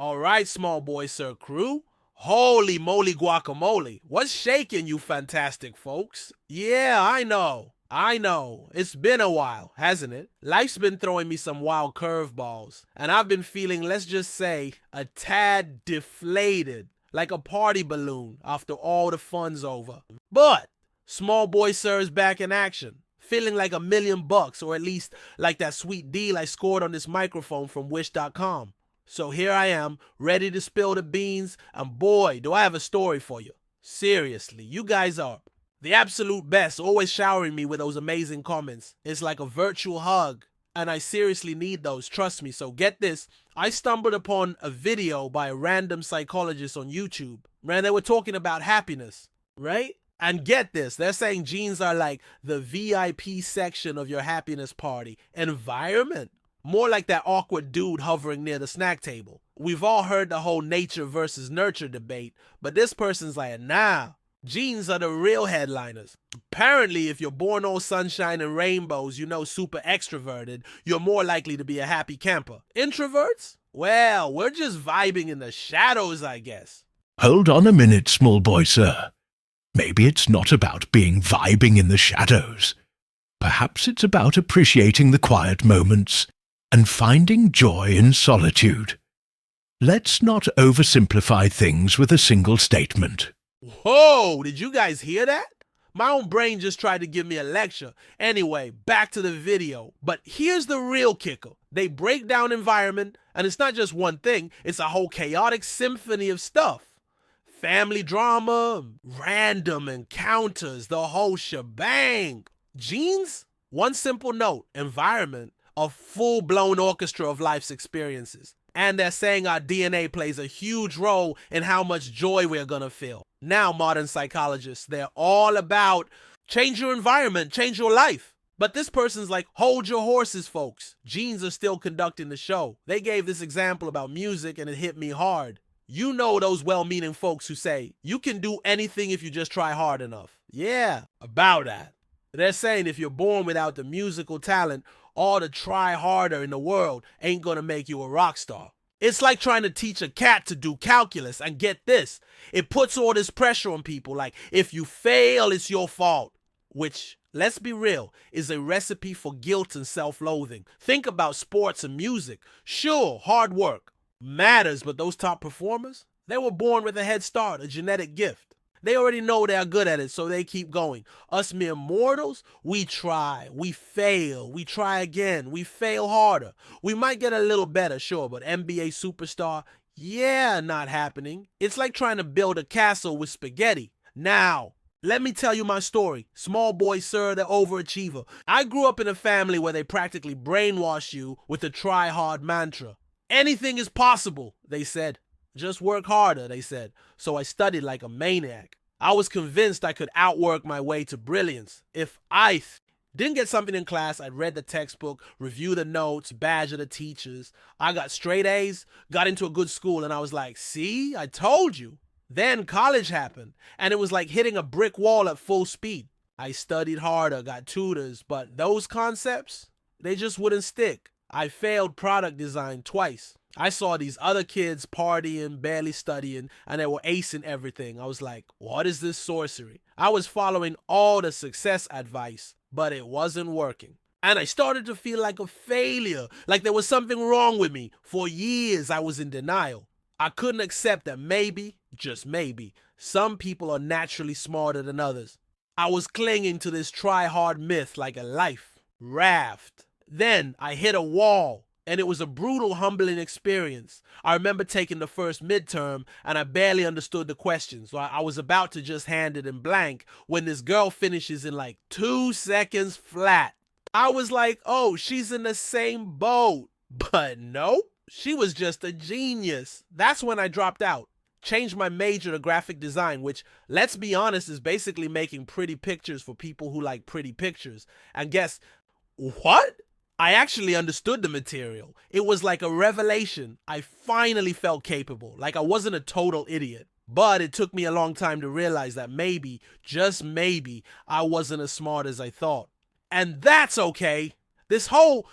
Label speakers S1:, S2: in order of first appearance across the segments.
S1: All right, small boy sir crew. Holy moly guacamole. What's shaking, you fantastic folks? Yeah, I know. I know. It's been a while, hasn't it? Life's been throwing me some wild curveballs, and I've been feeling, let's just say, a tad deflated, like a party balloon after all the fun's over. But small boy sir is back in action, feeling like $1,000,000, or at least like that sweet deal I scored on this microphone from wish.com. So here I am, ready to spill the beans, and boy, do I have a story for you. Seriously, you guys are the absolute best, always showering me with those amazing comments. It's like a virtual hug, and I seriously need those, trust me. So get this, I stumbled upon a video by a random psychologist on YouTube. Man, they were talking about happiness, right? And get this, they're saying jeans are like the VIP section of your happiness party. Environment. More like that awkward dude hovering near the snack table. We've all heard the whole nature versus nurture debate, but this person's like, nah, jeans are the real headliners. Apparently, if you're born all sunshine and rainbows, super extroverted, you're more likely to be a happy camper. Introverts? Well, we're just vibing in the shadows, I guess.
S2: Hold on a minute, small boy, sir. Maybe it's not about being vibing in the shadows. Perhaps it's about appreciating the quiet moments and finding joy in solitude. Let's not oversimplify things with a single statement.
S1: Whoa, did you guys hear that? My own brain just tried to give me a lecture. Anyway, back to the video. But here's the real kicker. They break down environment, and it's not just one thing, it's a whole chaotic symphony of stuff. Family drama, random encounters, the whole shebang. Jeans? One simple note, environment, a full-blown orchestra of life's experiences. And they're saying our DNA plays a huge role in how much joy we're gonna feel. Now, modern psychologists, they're all about change your environment, change your life. But this person's like, hold your horses, folks. Jeans are still conducting the show. They gave this example about music and it hit me hard. You know those well-meaning folks who say, you can do anything if you just try hard enough. Yeah, about that. They're saying if you're born without the musical talent, all the try harder in the world ain't gonna make you a rock star. It's like trying to teach a cat to do calculus, and get this, it puts all this pressure on people, like if you fail, it's your fault. Which, let's be real, is a recipe for guilt and self-loathing. Think about sports and music. Sure, hard work matters, but those top performers, they were born with a head start, a genetic gift. They already know they're good at it, so they keep going. Us mere mortals, we try, we fail, we try again, we fail harder. We might get a little better, sure, but NBA superstar, yeah, not happening. It's like trying to build a castle with spaghetti. Now, let me tell you my story. Small boy sir, the overachiever. I grew up in a family where they practically brainwash you with the try hard mantra. Anything is possible, they said. Just work harder, they said. So I studied like a maniac. I was convinced I could outwork my way to brilliance. If I didn't get something in class, I'd read the textbook, review the notes, badger the teachers. I got straight A's, got into a good school, and I was like, see, I told you. Then college happened, and it was like hitting a brick wall at full speed. I studied harder, got tutors, but those concepts, they just wouldn't stick. I failed product design twice. I saw these other kids partying, barely studying, and they were acing everything. I was like, what is this sorcery? I was following all the success advice, but it wasn't working. And I started to feel like a failure, like there was something wrong with me. For years, I was in denial. I couldn't accept that maybe, just maybe, some people are naturally smarter than others. I was clinging to this try-hard myth like a life raft. Then I hit a wall. And it was a brutal, humbling experience. I remember taking the first midterm, and I barely understood the questions. So I was about to just hand it in blank when this girl finishes in like 2 seconds flat. I was like, oh, she's in the same boat. But nope, she was just a genius. That's when I dropped out. Changed my major to graphic design, which, let's be honest, is basically making pretty pictures for people who like pretty pictures. And guess what? I actually understood the material. It was like a revelation. I finally felt capable, like I wasn't a total idiot. But it took me a long time to realize that maybe, just maybe, I wasn't as smart as I thought. And that's okay. This whole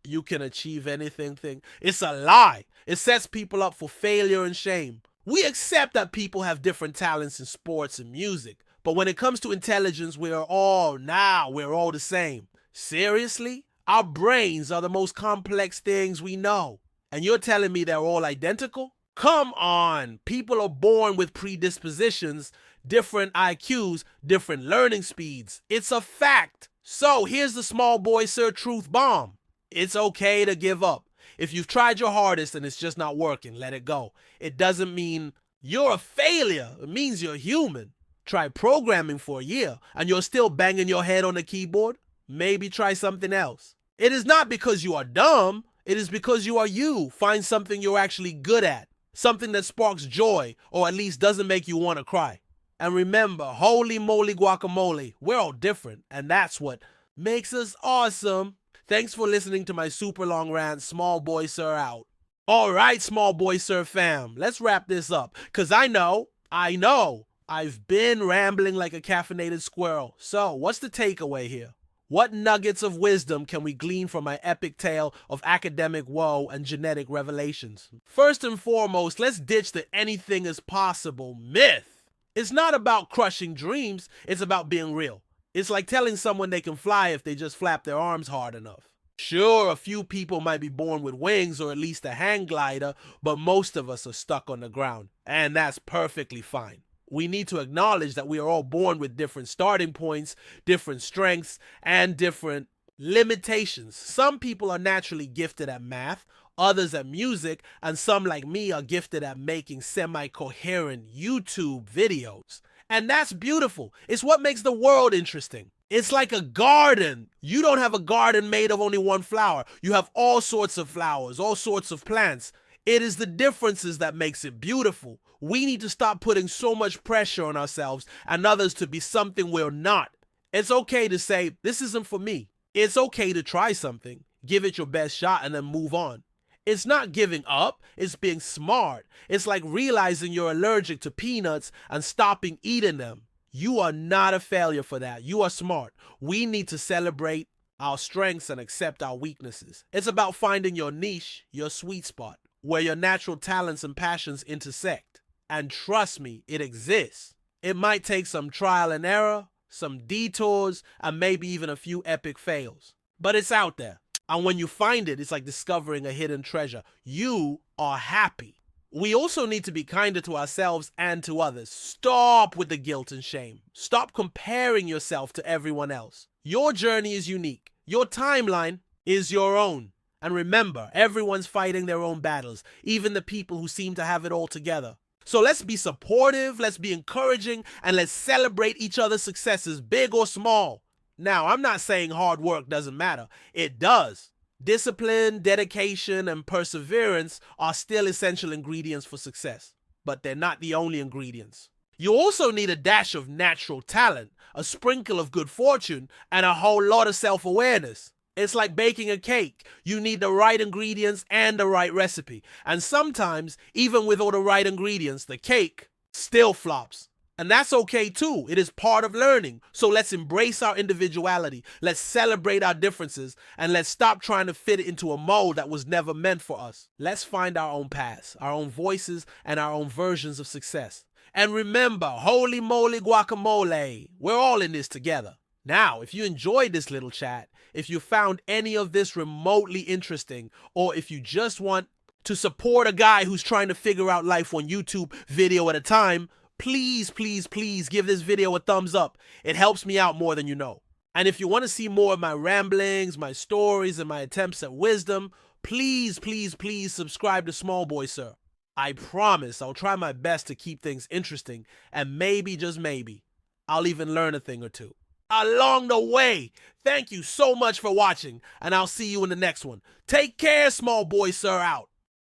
S1: you can achieve anything thing, it's a lie. It sets people up for failure and shame. We accept that people have different talents in sports and music, but when it comes to intelligence, we're all the same. Seriously? Our brains are the most complex things we know. And you're telling me they're all identical? Come on! People are born with predispositions, different IQs, different learning speeds. It's a fact. So here's the small boy sir truth bomb. It's okay to give up. If you've tried your hardest and it's just not working, let it go. It doesn't mean you're a failure. It means you're human. Try programming for a year and you're still banging your head on the keyboard. Maybe try something else. It is not because you are dumb. It is because you are you. Find something you're actually good at. Something that sparks joy or at least doesn't make you want to cry. And remember, holy moly guacamole, we're all different. And that's what makes us awesome. Thanks for listening to my super long rant. Small Boy Sir out. All right, Small Boy Sir fam, let's wrap this up. Because I know, I've been rambling like a caffeinated squirrel. So what's the takeaway here? What nuggets of wisdom can we glean from my epic tale of academic woe and genetic revelations? First and foremost, let's ditch the anything is possible myth. It's not about crushing dreams, it's about being real. It's like telling someone they can fly if they just flap their arms hard enough. Sure, a few people might be born with wings or at least a hang glider, but most of us are stuck on the ground, and that's perfectly fine. We need to acknowledge that we are all born with different starting points, different strengths, and different limitations. Some people are naturally gifted at math, others at music, and some like me are gifted at making semi-coherent YouTube videos. And that's beautiful. It's what makes the world interesting. It's like a garden. You don't have a garden made of only one flower. You have all sorts of flowers, all sorts of plants. It is the differences that makes it beautiful. We need to stop putting so much pressure on ourselves and others to be something we're not. It's okay to say, this isn't for me. It's okay to try something, give it your best shot, and then move on. It's not giving up, it's being smart. It's like realizing you're allergic to peanuts and stopping eating them. You are not a failure for that. You are smart. We need to celebrate our strengths and accept our weaknesses. It's about finding your niche, your sweet spot, where your natural talents and passions intersect. And trust me, it exists. It might take some trial and error, some detours, and maybe even a few epic fails. But it's out there. And when you find it, it's like discovering a hidden treasure. You are happy. We also need to be kinder to ourselves and to others. Stop with the guilt and shame. Stop comparing yourself to everyone else. Your journey is unique. Your timeline is your own. And remember, everyone's fighting their own battles, even the people who seem to have it all together. So let's be supportive, let's be encouraging, and let's celebrate each other's successes, big or small. Now, I'm not saying hard work doesn't matter. It does. Discipline, dedication, and perseverance are still essential ingredients for success, but they're not the only ingredients. You also need a dash of natural talent, a sprinkle of good fortune, and a whole lot of self-awareness. It's like baking a cake. You need the right ingredients and the right recipe. And sometimes, even with all the right ingredients, the cake still flops. And that's okay too. It is part of learning. So let's embrace our individuality. Let's celebrate our differences. And let's stop trying to fit it into a mold that was never meant for us. Let's find our own paths, our own voices, and our own versions of success. And remember, holy moly guacamole, we're all in this together. Now, if you enjoyed this little chat, if you found any of this remotely interesting, or if you just want to support a guy who's trying to figure out life one YouTube video at a time, please, please, please give this video a thumbs up. It helps me out more than you know. And if you want to see more of my ramblings, my stories, and my attempts at wisdom, please, please, please subscribe to Small Boy Sir. I promise I'll try my best to keep things interesting, and maybe, just maybe, I'll even learn a thing or two along the way. Thank you so much for watching, and I'll see you in the next one. Take care, Small Boy Sir out.